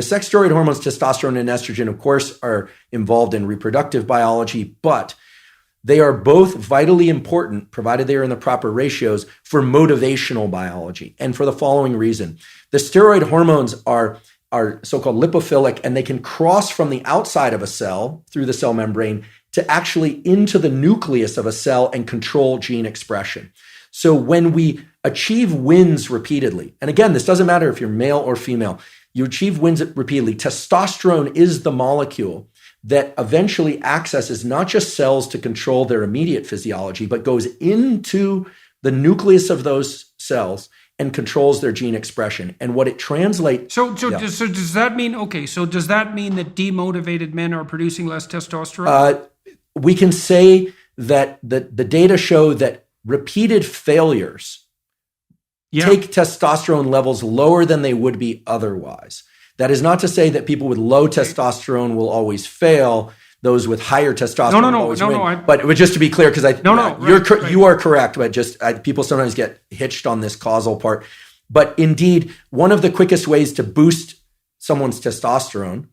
The sex steroid hormones, testosterone and estrogen, of course, are involved in reproductive biology, but they are both vitally important, provided they are in the proper ratios, for motivational biology. And for the following reason. The steroid hormones are so-called lipophilic, and they can cross from the outside of a cell through the cell membrane to actually into the nucleus of a cell and control gene expression. So when we achieve wins repeatedly, and again, this doesn't matter if you're male or female, you achieve wins repeatedly. Testosterone is the molecule that eventually accesses not just cells to control their immediate physiology, but goes into the nucleus of those cells and controls their gene expression. And what it translates... So does that mean, does that mean that demotivated men are producing less testosterone? We can say that the data show that repeated failures take testosterone levels lower than they would be otherwise. That is not to say that people with low testosterone will always fail. Those with higher testosterone will always win. But just to be clear, because you are correct, but just people sometimes get hitched on this causal part. But indeed, one of the quickest ways to boost someone's testosterone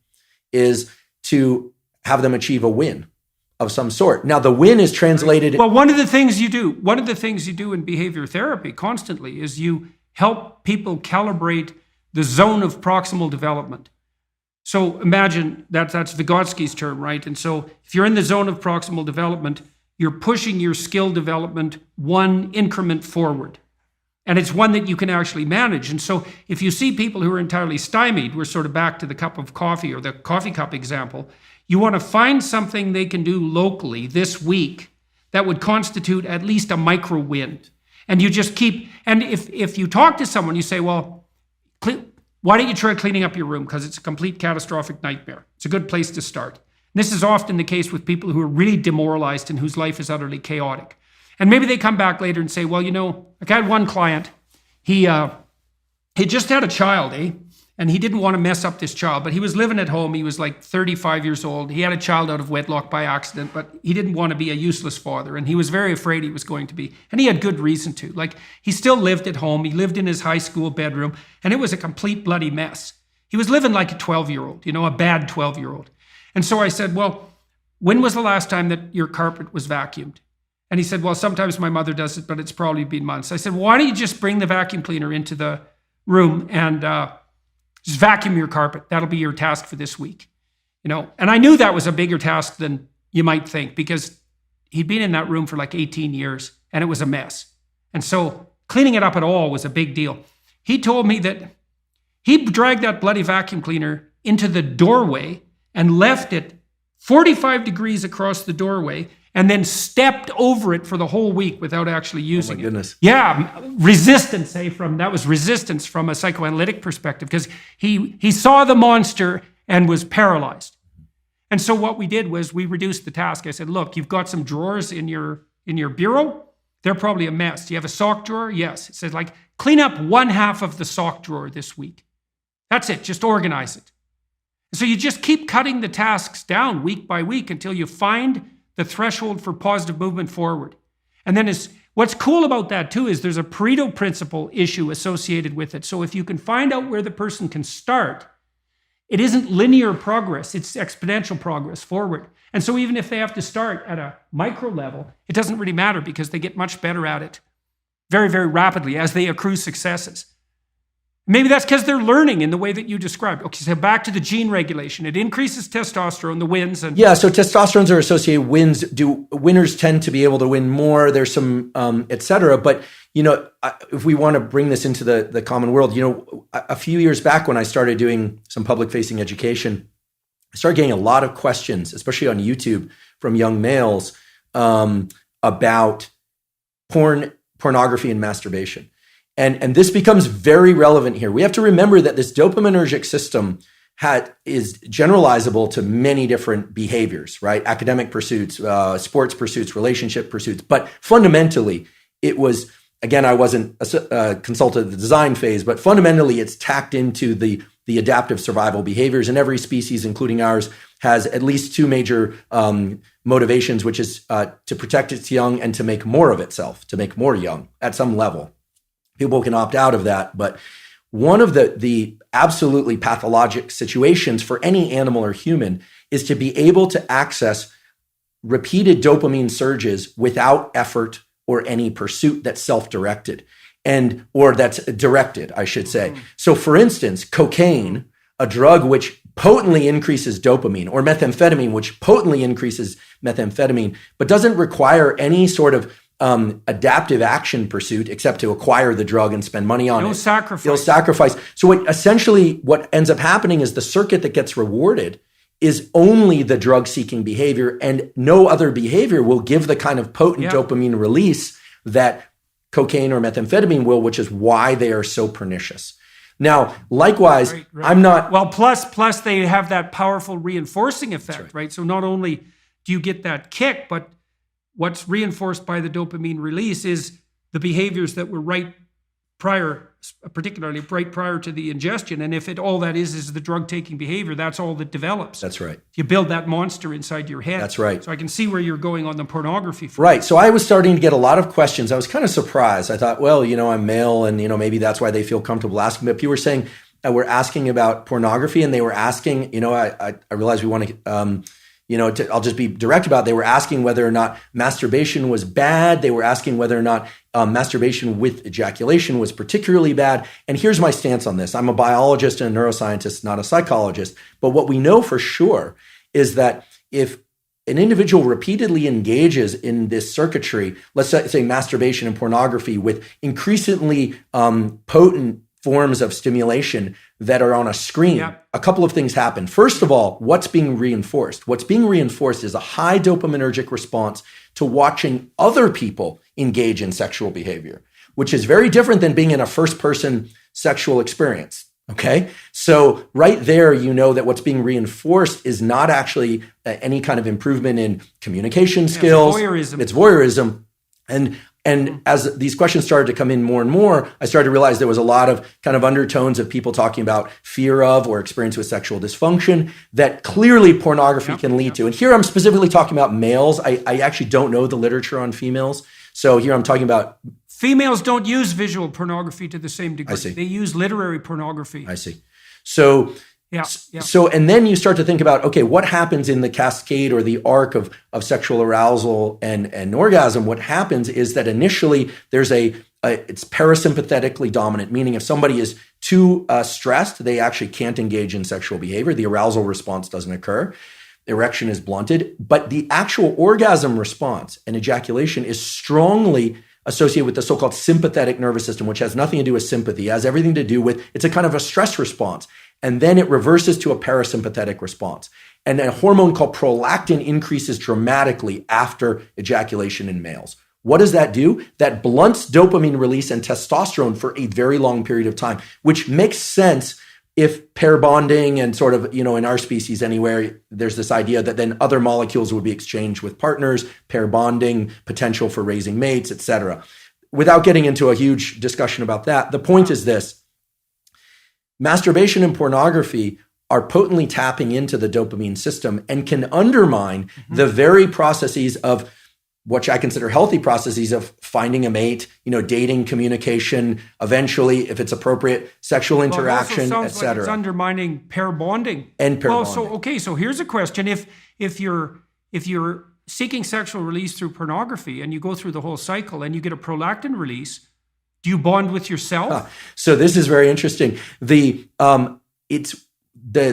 is to have them achieve a win of some sort. Now, the win is translated... Well, one of the things you do in behavior therapy constantly is you help people calibrate the zone of proximal development. So imagine that's Vygotsky's term, right? And so if you're in the zone of proximal development, you're pushing your skill development one increment forward. And it's one that you can actually manage. And so if you see people who are entirely stymied, we're sort of back to the cup of coffee or the coffee cup example, you want to find something they can do locally this week that would constitute at least a micro win. And you just keep, and if you talk to someone, you say, well, why don't you try cleaning up your room? Because it's a complete catastrophic nightmare. It's a good place to start. And this is often the case with people who are really demoralized and whose life is utterly chaotic. And maybe they come back later and say, well, like I had one client, he just had a child, and he didn't want to mess up this child, but he was living at home. He was like 35 years old. He had a child out of wedlock by accident, but he didn't want to be a useless father. And he was very afraid he was going to be. And he had good reason to. Like, he still lived at home. He lived in his high school bedroom, and it was a complete bloody mess. He was living like a 12-year-old, a bad 12-year-old. And so I said, well, when was the last time that your carpet was vacuumed? And he said, well, sometimes my mother does it, but it's probably been months. I said, well, why don't you just bring the vacuum cleaner into the room and just vacuum your carpet. That'll be your task for this week. And I knew that was a bigger task than you might think, because he'd been in that room for like 18 years and it was a mess. And so cleaning it up at all was a big deal. He told me that he dragged that bloody vacuum cleaner into the doorway and left it 45 degrees across the doorway and then stepped over it for the whole week without actually using it. Oh my goodness. Yeah, resistance, that was resistance from a psychoanalytic perspective, because he saw the monster and was paralyzed. And so what we did was we reduced the task. I said, look, you've got some drawers in your bureau. They're probably a mess. Do you have a sock drawer? Yes. It said, clean up one half of the sock drawer this week. That's it. Just organize it. And so you just keep cutting the tasks down week by week until you find the threshold for positive movement forward. And then what's cool about that too is there's a Pareto principle issue associated with it. So if you can find out where the person can start, it isn't linear progress, it's exponential progress forward. And so even if they have to start at a micro level, it doesn't really matter, because they get much better at it very, very rapidly as they accrue successes. Maybe that's because they're learning in the way that you described. Okay, so back to the gene regulation. It increases testosterone, the wins. Yeah, so testosterones are associated wins. Winners tend to be able to win more? There's some, et cetera. But, if we want to bring this into the common world, a few years back when I started doing some public-facing education, I started getting a lot of questions, especially on YouTube, from young males about pornography and masturbation. And this becomes very relevant here. We have to remember that this dopaminergic system is generalizable to many different behaviors, right? Academic pursuits, sports pursuits, relationship pursuits. But fundamentally, it was, again, I wasn't a consultant at the design phase, but fundamentally it's tacked into the adaptive survival behaviors. And every species, including ours, has at least two major motivations, which is to protect its young and to make more of itself, to make more young at some level. People can opt out of that, but one of the absolutely pathologic situations for any animal or human is to be able to access repeated dopamine surges without effort or any pursuit that's self-directed or that's directed, I should say. So for instance, cocaine, a drug which potently increases dopamine, or methamphetamine, which potently increases methamphetamine, but doesn't require any sort of adaptive action pursuit except to acquire the drug and spend money on it. No sacrifice. No sacrifice. So what ends up happening is the circuit that gets rewarded is only the drug-seeking behavior, and no other behavior will give the kind of potent dopamine release that cocaine or methamphetamine will, which is why they are so pernicious. Now, likewise, Right. I'm not... Well, plus they have that powerful reinforcing effect, right? So not only do you get that kick, but what's reinforced by the dopamine release is the behaviors that were right prior, particularly right prior to the ingestion. And if all that is the drug-taking behavior, that's all that develops. That's right. You build that monster inside your head. That's right. So I can see where you're going on the pornography. Right. So I was starting to get a lot of questions. I was kind of surprised. I thought, well, I'm male and, maybe that's why they feel comfortable asking. But people were saying, we're asking about pornography, and they were asking, I realize we want to, I'll just be direct about it. They were asking whether or not masturbation was bad. They were asking whether or not masturbation with ejaculation was particularly bad. And here's my stance on this. I'm a biologist and a neuroscientist, not a psychologist. But what we know for sure is that if an individual repeatedly engages in this circuitry, let's say masturbation and pornography with increasingly potent forms of stimulation that are on a screen, a couple of things happen. First of all, what's being reinforced? What's being reinforced is a high dopaminergic response to watching other people engage in sexual behavior, which is very different than being in a first-person sexual experience. Okay? So right there, that what's being reinforced is not actually any kind of improvement in communication skills. It's voyeurism. And as these questions started to come in more and more, I started to realize there was a lot of kind of undertones of people talking about fear of or experience with sexual dysfunction that clearly pornography can lead to. And here I'm specifically talking about males. I actually don't know the literature on females. So here I'm talking about... Females don't use visual pornography to the same degree. I see. They use literary pornography. I see. So... So, and then you start to think about, okay, what happens in the cascade or the arc of sexual arousal and orgasm? What happens is that initially there's it's parasympathetically dominant, meaning if somebody is too stressed, they actually can't engage in sexual behavior. The arousal response doesn't occur. Erection is blunted, but the actual orgasm response and ejaculation is strongly associated with the so-called sympathetic nervous system, which has nothing to do with sympathy. It has everything to do with, it's a kind of a stress response. And then it reverses to a parasympathetic response. And a hormone called prolactin increases dramatically after ejaculation in males. What does that do? That blunts dopamine release and testosterone for a very long period of time, which makes sense if pair bonding and sort of, in our species anywhere, there's this idea that then other molecules would be exchanged with partners, pair bonding, potential for raising mates, etc. Without getting into a huge discussion about that, the point is this. Masturbation and pornography are potently tapping into the dopamine system and can undermine the very processes of what I consider healthy processes of finding a mate, dating, communication, eventually, if it's appropriate, sexual interaction, etc. etc. It's undermining pair bonding. And pair bonding. So here's a question: if you're seeking sexual release through pornography and you go through the whole cycle and you get a prolactin release, do you bond with yourself? So this is very interesting. The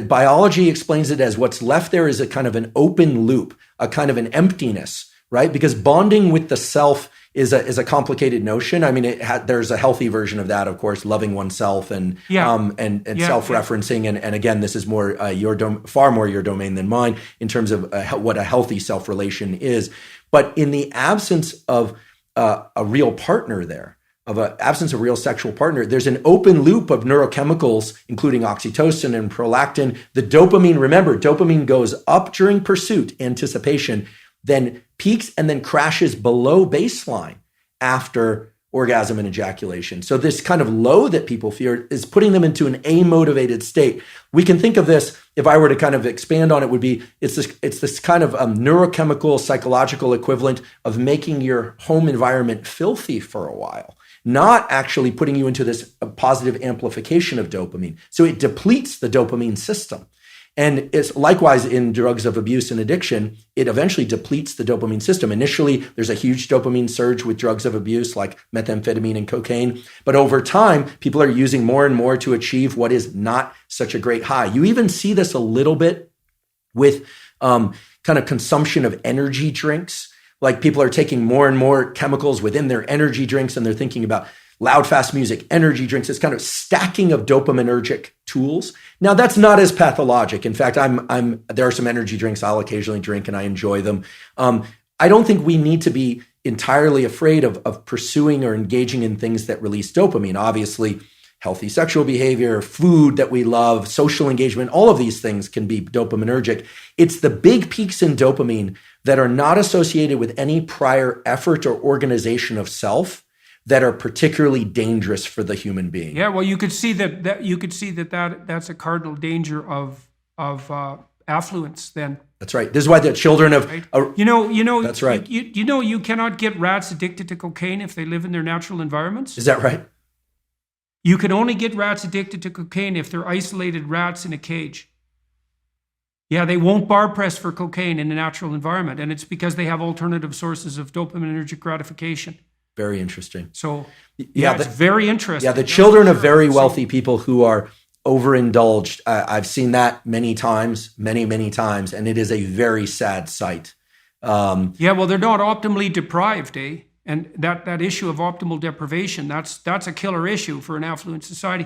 biology explains it as what's left there is a kind of an open loop, a kind of an emptiness, right? Because bonding with the self is a complicated notion. I mean, there's a healthy version of that, of course, loving oneself and self-referencing. And again, this is more far more your domain than mine in terms of what a healthy self-relation is. But in the absence of a real partner there, of an absence of real sexual partner, there's an open loop of neurochemicals, including oxytocin and prolactin. The dopamine, remember, dopamine goes up during pursuit, anticipation, then peaks and then crashes below baseline after orgasm and ejaculation. So this kind of low that people fear is putting them into an amotivated state. We can think of this, if I were to kind of expand on it, would be, it's this kind of neurochemical, psychological equivalent of making your home environment filthy for a while. not actually putting you into this positive amplification of dopamine. So it depletes the dopamine system. And it's likewise in drugs of abuse and addiction, it eventually depletes the dopamine system. Initially, there's a huge dopamine surge with drugs of abuse like methamphetamine and cocaine. But over time, people are using more and more to achieve what is not such a great high. You even see this a little bit with kind of consumption of energy drinks. Like people are taking more and more chemicals within their energy drinks, and they're thinking about loud, fast music, energy drinks. It's kind of stacking of dopaminergic tools. Now, that's not as pathologic. In fact, there are some energy drinks I'll occasionally drink, and I enjoy them. I don't think we need to be entirely afraid of pursuing or engaging in things that release dopamine. Obviously, healthy sexual behavior, food that we love, social engagement, all of these things can be dopaminergic. It's the big peaks in dopamine that are not associated with any prior effort or organization of self that are particularly dangerous for the human being. Yeah, well, you could see that's a cardinal danger of affluence. Then that's right. This is why the children of right? That's right. You cannot get rats addicted to cocaine if they live in their natural environments. Is that right? You can only get rats addicted to cocaine if they're isolated rats in a cage. Yeah, they won't bar press for cocaine in a natural environment, and it's because they have alternative sources of dopaminergic gratification. Very interesting. So, it's very interesting. Yeah, the children of very wealthy people who are overindulged, I've seen that many times, many times, and it is a very sad sight. Well, they're not optimally deprived, eh? And that issue of optimal deprivation, that's a killer issue for an affluent society.